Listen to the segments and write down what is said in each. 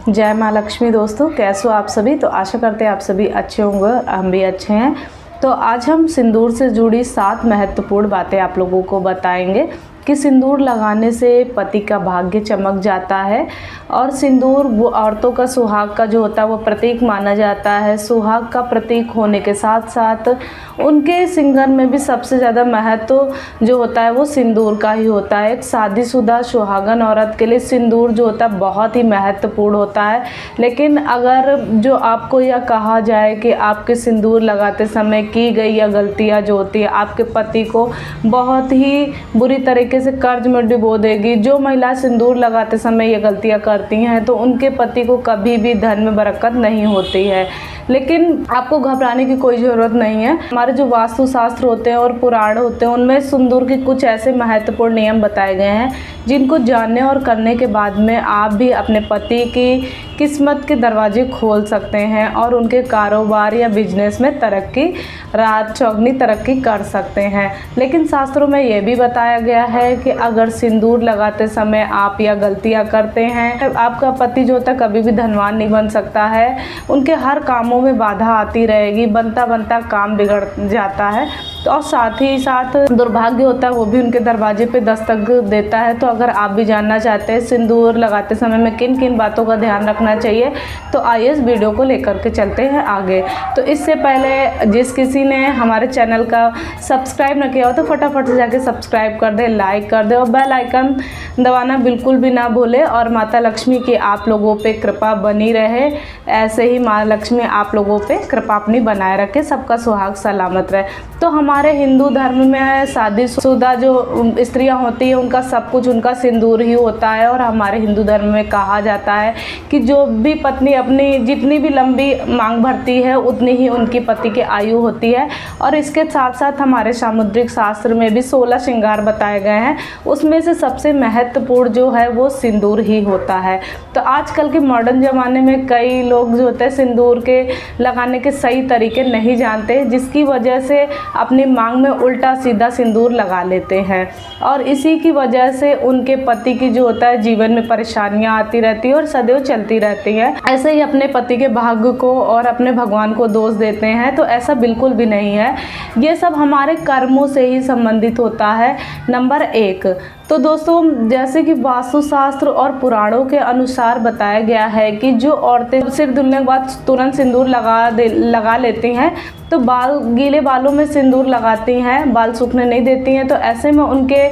जय माँ लक्ष्मी। दोस्तों कैसे हो आप सभी। तो आशा करते हैं आप सभी अच्छे होंगे, हम भी अच्छे हैं। तो आज हम सिंदूर से जुड़ी 7 महत्वपूर्ण बातें आप लोगों को बताएंगे कि सिंदूर लगाने से पति का भाग्य चमक जाता है और सिंदूर वो औरतों का सुहाग का जो होता है वो प्रतीक माना जाता है। सुहाग का प्रतीक होने के साथ साथ उनके सिंगन में भी सबसे ज़्यादा महत्व जो होता है वो सिंदूर का ही होता है। एक शादीशुदा सुहागन औरत के लिए सिंदूर जो होता है बहुत ही महत्वपूर्ण होता है। लेकिन अगर जो आपको यह कहा जाए कि आपके सिंदूर लगाते समय की गई या गलतियाँ जो होती है आपके पति को बहुत ही बुरी तरीके से कर्ज में डुबो देगी। जो महिला सिंदूर लगाते समय ये गलतियां करती हैं तो उनके पति को कभी भी धन में बरकत नहीं होती है। लेकिन आपको घबराने की कोई ज़रूरत नहीं है। हमारे जो वास्तु शास्त्र होते हैं और पुराण होते हैं उनमें सिंदूर के कुछ ऐसे महत्वपूर्ण नियम बताए गए हैं जिनको जानने और करने के बाद में आप भी अपने पति की किस्मत के दरवाजे खोल सकते हैं और उनके कारोबार या बिजनेस में तरक्की, रात चौगनी तरक्की कर सकते हैं। लेकिन शास्त्रों में ये भी बताया गया है कि अगर सिंदूर लगाते समय आप या गलतियां करते हैं आपका पति जो होता है कभी भी धनवान नहीं बन सकता है। उनके हर कामों में बाधा आती रहेगी, बनता बनता काम बिगड़ जाता है और साथ ही साथ दुर्भाग्य होता है वो भी उनके दरवाजे पे दस्तक देता है। तो अगर आप भी जानना चाहते हैं सिंदूर लगाते समय में किन किन बातों का ध्यान रखना चाहिए तो आइए इस वीडियो को लेकर के चलते हैं आगे। तो इससे पहले जिस किसी ने हमारे चैनल का सब्सक्राइब न किया हो तो फटाफट से जाके सब्सक्राइब कर दे, लाइक कर दे और बेल आइकन दबाना बिल्कुल भी ना भूले। और माता लक्ष्मी की आप लोगों पे कृपा बनी रहे, ऐसे ही माँ लक्ष्मी आप लोगों पे कृपा अपनी बनाए रखे, सबका सुहाग सलामत रहे। तो हमारे हिंदू धर्म में शादीशुदा जो स्त्रियां होती हैं उनका सब कुछ उनका सिंदूर ही होता है। और हमारे हिंदू धर्म में कहा जाता है कि जो भी पत्नी अपनी जितनी भी लंबी मांग भरती है उतनी ही उनकी पति की आयु होती है। और इसके साथ साथ हमारे सामुद्रिक शास्त्र में भी 16 श्रृंगार बताए गए हैं, उसमें से सबसे महत्वपूर्ण जो है वो सिंदूर ही होता है। तो आजकल के मॉडर्न ज़माने में कई लोग जो होते हैं सिंदूर के लगाने के सही तरीके नहीं जानते, जिसकी वजह से अपनी मांग में उल्टा सीधा सिंदूर लगा लेते हैं और इसी की वजह से उनके पति की जो होता है जीवन में परेशानियां आती रहती है और सदैव चलती रहती है। ऐसे ही अपने पति के भाग्य को और अपने भगवान को दोष देते हैं, तो ऐसा बिल्कुल भी नहीं है। ये सब हमारे कर्मों से ही संबंधित होता है। नंबर 1 तो दोस्तों जैसे कि वास्तुशास्त्र और पुराणों के अनुसार बताया गया है कि जो औरतें सिर धुलने के बाद तुरंत सिंदूर लगा लेती हैं तो गीले बालों में सिंदूर लगाती हैं, बाल सूखने नहीं देती हैं, तो ऐसे में उनके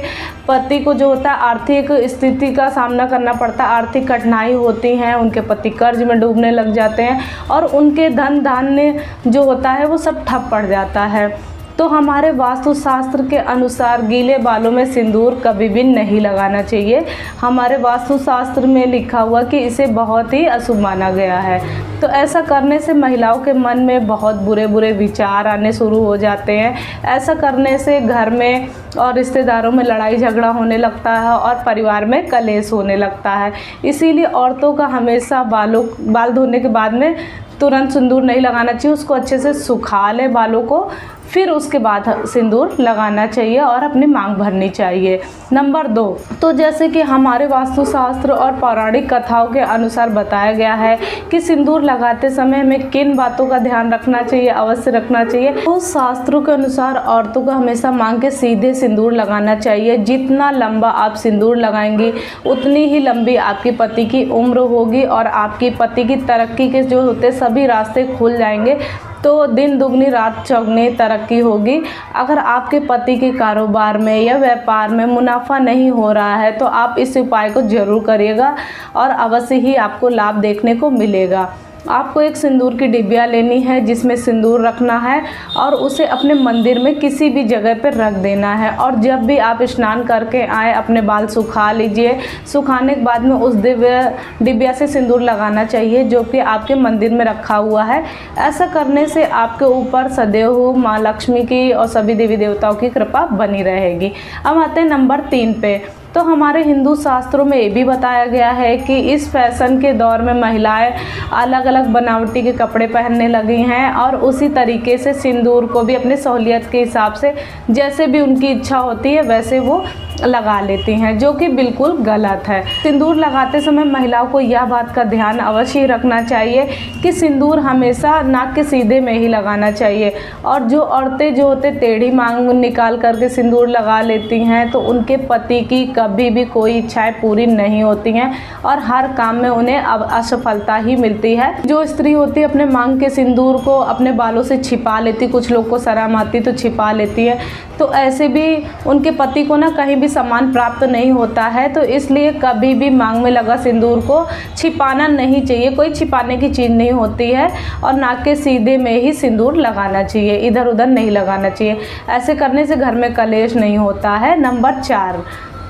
पति को जो होता है आर्थिक स्थिति का सामना करना पड़ता है, आर्थिक कठिनाई होती हैं, उनके पति कर्ज में डूबने लग जाते हैं और उनके धन धान्य जो होता है वो सब ठप पड़ जाता है। तो हमारे वास्तुशास्त्र के अनुसार गीले बालों में सिंदूर कभी भी नहीं लगाना चाहिए। हमारे वास्तुशास्त्र में लिखा हुआ कि इसे बहुत ही अशुभ माना गया है। तो ऐसा करने से महिलाओं के मन में बहुत बुरे बुरे विचार आने शुरू हो जाते हैं। ऐसा करने से घर में और रिश्तेदारों में लड़ाई झगड़ा होने लगता है और परिवार में कलेश होने लगता है। इसीलिए औरतों का हमेशा बाल धोने के बाद में तुरंत सिंदूर नहीं लगाना चाहिए, उसको अच्छे से सुखा ले बालों को, फिर उसके बाद सिंदूर लगाना चाहिए और अपनी मांग भरनी चाहिए। नंबर 2 तो जैसे कि हमारे वास्तुशास्त्र और पौराणिक कथाओं के अनुसार बताया गया है कि सिंदूर लगाते समय हमें किन बातों का ध्यान रखना चाहिए, अवश्य रखना चाहिए। तो शास्त्रों के अनुसार औरतों को हमेशा मांग के सीधे सिंदूर लगाना चाहिए। जितना लंबा आप सिंदूर लगाएंगी उतनी ही लंबी आपके पति की उम्र होगी और आपकी पति की तरक्की के जो होते सभी रास्ते खुल जाएंगे। तो दिन दुगनी रात चौगनी तरक्की होगी। अगर आपके पति के कारोबार में या व्यापार में मुनाफा नहीं हो रहा है तो आप इस उपाय को ज़रूर करिएगा और अवश्य ही आपको लाभ देखने को मिलेगा। आपको एक सिंदूर की डिबिया लेनी है जिसमें सिंदूर रखना है और उसे अपने मंदिर में किसी भी जगह पर रख देना है। और जब भी आप स्नान करके आए अपने बाल सुखा लीजिए। सुखाने के बाद में उस डिबिया से सिंदूर लगाना चाहिए जो कि आपके मंदिर में रखा हुआ है। ऐसा करने से आपके ऊपर सदैव माँ लक्ष्मी की और सभी देवी देवताओं की कृपा बनी रहेगी। अब आते हैं नंबर 3 पे। तो हमारे हिंदू शास्त्रों में ये भी बताया गया है कि इस फैशन के दौर में महिलाएं अलग अलग बनावटी के कपड़े पहनने लगी हैं और उसी तरीके से सिंदूर को भी अपनी सहूलियत के हिसाब से जैसे भी उनकी इच्छा होती है वैसे वो लगा लेती हैं, जो कि बिल्कुल गलत है। सिंदूर लगाते समय महिलाओं को यह बात का ध्यान अवश्य रखना चाहिए कि सिंदूर हमेशा नाक के सीधे में ही लगाना चाहिए। और जो औरतें जो होते टेढ़ी मांग निकाल करके सिंदूर लगा लेती हैं तो उनके पति की कभी भी कोई इच्छाएं पूरी नहीं होती हैं और हर काम में उन्हें अब असफलता ही मिलती है। जो स्त्री होती है अपने मांग के सिंदूर को अपने बालों से छिपा लेती, कुछ लोग को शर्म आती तो छिपा लेती है, तो ऐसे भी उनके पति को ना कहीं भी सम्मान प्राप्त नहीं होता है। तो इसलिए कभी भी मांग में लगा सिंदूर को छिपाना नहीं चाहिए, कोई छिपाने की चीज़ नहीं होती है और नाक के सीधे में ही सिंदूर लगाना चाहिए, इधर उधर नहीं लगाना चाहिए। ऐसे करने से घर में कलेश नहीं होता है। नंबर 4,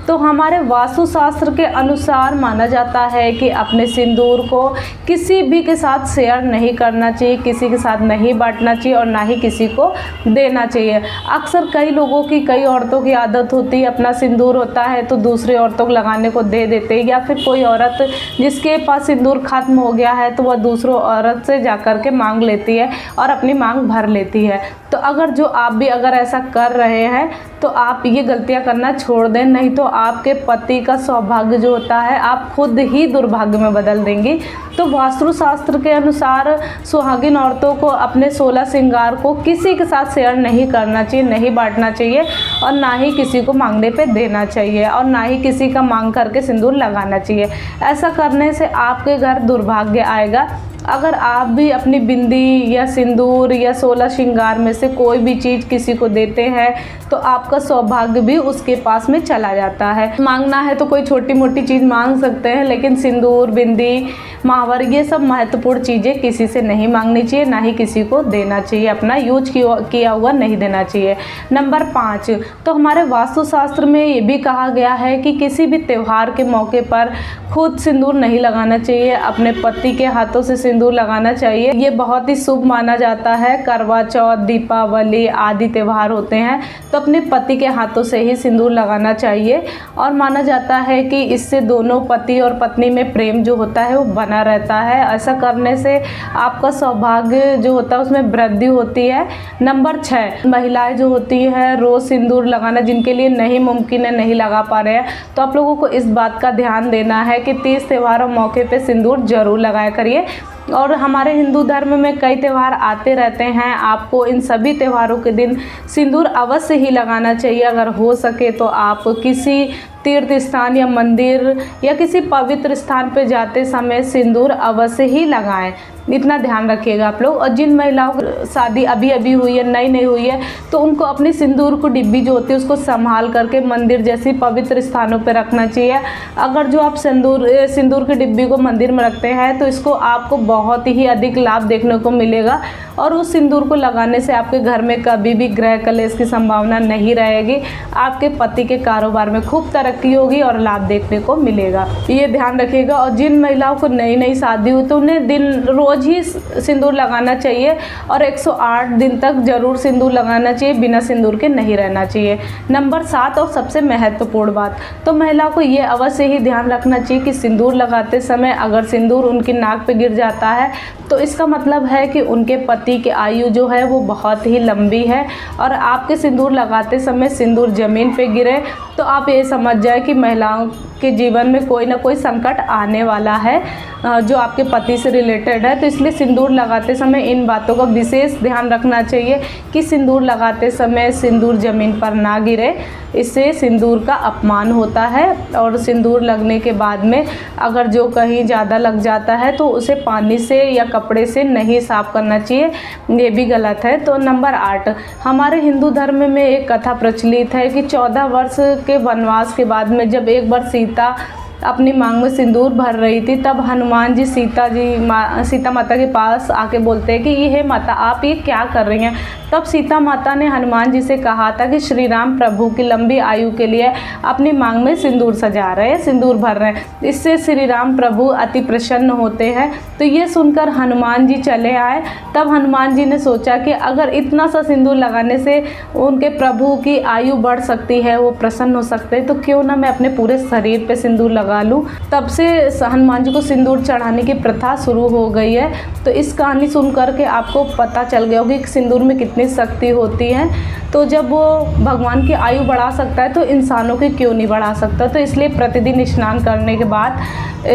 तो हमारे वास्तुशास्त्र के अनुसार माना जाता है कि अपने सिंदूर को किसी भी के साथ शेयर नहीं करना चाहिए, किसी के साथ नहीं बांटना चाहिए और ना ही किसी को देना चाहिए। अक्सर कई लोगों की, कई औरतों की आदत होती है अपना सिंदूर होता है तो दूसरी औरतों को लगाने को दे देते हैं, या फिर कोई औरत जिसके पास सिंदूर खत्म हो गया है तो वह दूसरों औरत से जा कर के मांग लेती है और अपनी मांग भर लेती है। तो अगर आप भी अगर ऐसा कर रहे हैं तो आप ये गलतियां करना छोड़ दें, नहीं तो आपके पति का सौभाग्य जो होता है आप खुद ही दुर्भाग्य में बदल देंगी। तो वास्तुशास्त्र के अनुसार सुहागिन औरतों को अपने 16 श्रृंगार को किसी के साथ शेयर नहीं करना चाहिए, नहीं बांटना चाहिए और ना ही किसी को मांगने पे देना चाहिए और ना ही किसी का मांग करके सिंदूर लगाना चाहिए। ऐसा करने से आपके घर दुर्भाग्य आएगा। अगर आप भी अपनी बिंदी या सिंदूर या 16 श्रृंगार में से कोई भी चीज़ किसी को देते हैं तो आपका सौभाग्य भी उसके पास में चला जाता है। मांगना है तो कोई छोटी मोटी चीज़ मांग सकते हैं, लेकिन सिंदूर, बिंदी, महावर ये सब महत्वपूर्ण चीज़ें किसी से नहीं मांगनी चाहिए, ना ही किसी को देना चाहिए, अपना यूज किया हुआ नहीं देना चाहिए। नंबर 5, तो हमारे वास्तुशास्त्र में ये भी कहा गया है कि किसी भी त्यौहार के मौके पर खुद सिंदूर नहीं लगाना चाहिए, अपने पति के हाथों से सिंदूर लगाना चाहिए। ये बहुत ही शुभ माना जाता है। करवा चौथ, दीपावली आदि त्यौहार होते हैं तो अपने पति के हाथों से ही सिंदूर लगाना चाहिए और माना जाता है कि इससे दोनों पति और पत्नी में प्रेम जो होता है वो बना रहता है। ऐसा करने से आपका सौभाग्य जो होता है उसमें वृद्धि होती है। नंबर 6, महिलाएं जो होती है रोज़ सिंदूर लगाना जिनके लिए नहीं मुमकिन है, नहीं लगा पा रहे हैं, तो आप लोगों को इस बात का ध्यान देना है कि 30 त्योहारों मौके पे सिंदूर जरूर लगाया करिए। और हमारे हिंदू धर्म में कई त्यौहार आते रहते हैं, आपको इन सभी त्योहारों के दिन सिंदूर अवश्य ही लगाना चाहिए। अगर हो सके तो आप किसी तीर्थ स्थान या मंदिर या किसी पवित्र स्थान पर जाते समय सिंदूर अवश्य ही लगाएं, इतना ध्यान रखिएगा आप लोग। और जिन महिलाओं की शादी अभी अभी हुई है, नई हुई है, तो उनको अपनी सिंदूर को डिब्बी जो होती है उसको संभाल करके मंदिर जैसी पवित्र स्थानों पर रखना चाहिए। अगर जो आप सिंदूर की डिब्बी को मंदिर में रखते हैं तो इसको आपको बहुत ही अधिक लाभ देखने को मिलेगा और उस सिंदूर को लगाने से आपके घर में कभी भी ग्रह कलेश की संभावना नहीं रहेगी। आपके पति के कारोबार में खूब तरक्की होगी और लाभ देखने को मिलेगा, ये ध्यान रखिएगा। और जिन महिलाओं को नई शादी हुई तो उन्हें रोज ही सिंदूर लगाना चाहिए और 108 दिन तक जरूर सिंदूर लगाना चाहिए, बिना सिंदूर के नहीं रहना चाहिए। नंबर 7 और सबसे महत्वपूर्ण बात, तो महिलाओं को ये अवश्य ही ध्यान रखना चाहिए कि सिंदूर लगाते समय अगर सिंदूर उनकी नाक पे गिर जाता है तो इसका मतलब है कि उनके पति की आयु जो है वो बहुत ही लंबी है। और आपके सिंदूर लगाते समय सिंदूर ज़मीन पे गिरे तो आप ये समझ जाए कि महिलाओं के जीवन में कोई ना कोई संकट आने वाला है जो आपके पति से रिलेटेड है। तो इसलिए सिंदूर लगाते समय इन बातों का विशेष ध्यान रखना चाहिए कि सिंदूर लगाते समय सिंदूर ज़मीन पर ना गिरे, इससे सिंदूर का अपमान होता है। और सिंदूर लगने के बाद में अगर जो कहीं ज़्यादा लग जाता है तो उसे पानी से या कपड़े से नहीं साफ़ करना चाहिए, ये भी गलत है। तो नंबर 8, हमारे हिंदू धर्म में एक कथा प्रचलित है कि 14 वर्ष के वनवास के बाद में जब एक बार सीता अपनी मांग में सिंदूर भर रही थी, तब हनुमान जी सीता माता के पास आके बोलते हैं कि ये माता आप ये क्या कर रही हैं। तब सीता माता ने हनुमान जी से कहा था कि श्री राम प्रभु की लंबी आयु के लिए अपनी मांग में सिंदूर सजा रहे हैं, सिंदूर भर रहे हैं, इससे श्री राम प्रभु अति प्रसन्न होते हैं। तो ये सुनकर हनुमान जी चले आए। तब हनुमान जी ने सोचा कि अगर इतना सा सिंदूर लगाने से उनके प्रभु की आयु बढ़ सकती है, वो प्रसन्न हो सकते हैं, तो क्यों ना मैं अपने पूरे शरीर पे सिंदूर लगा लूँ। तब से हनुमान जी को सिंदूर चढ़ाने की प्रथा शुरू हो गई है। तो इस कहानी सुनकर के आपको पता चल गया होगा कि सिंदूर में कितनी शक्ति होती है। तो जब वो भगवान की आयु बढ़ा सकता है तो इंसानों की क्यों नहीं बढ़ा सकता। तो इसलिए प्रतिदिन स्नान करने के बाद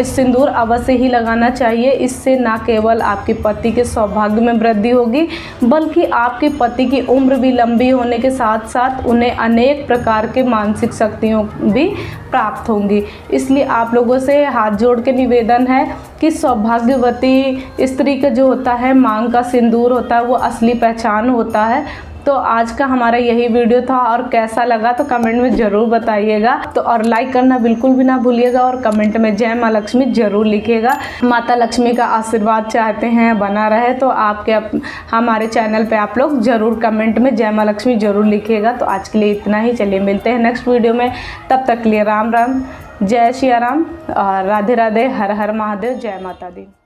सिंदूर अवश्य ही लगाना चाहिए। इससे ना केवल आपके पति के सौभाग्य में वृद्धि होगी, बल्कि आपके पति की उम्र भी लंबी होने के साथ साथ उन्हें अनेक प्रकार के मानसिक शक्तियों भी प्राप्त होंगी। इसलिए आप लोगों से हाथ जोड़ के निवेदन है कि सौभाग्यवती स्त्री का जो होता है मांग का सिंदूर होता है वो असली पहचान होता है। तो आज का हमारा यही वीडियो था, और कैसा लगा तो कमेंट में ज़रूर बताइएगा। तो और लाइक करना बिल्कुल भी ना भूलिएगा, और कमेंट में जय माँ लक्ष्मी ज़रूर लिखिएगा। माता लक्ष्मी का आशीर्वाद चाहते हैं बना रहे तो हमारे चैनल पे आप लोग ज़रूर कमेंट में जय माँ लक्ष्मी ज़रूर लिखिएगा। तो आज के लिए इतना ही, चलिए मिलते हैं नेक्स्ट वीडियो में। तब तक के लिए राम राम, जय सिया राम, और राधे राधे, हर हर महादेव, जय माता दी।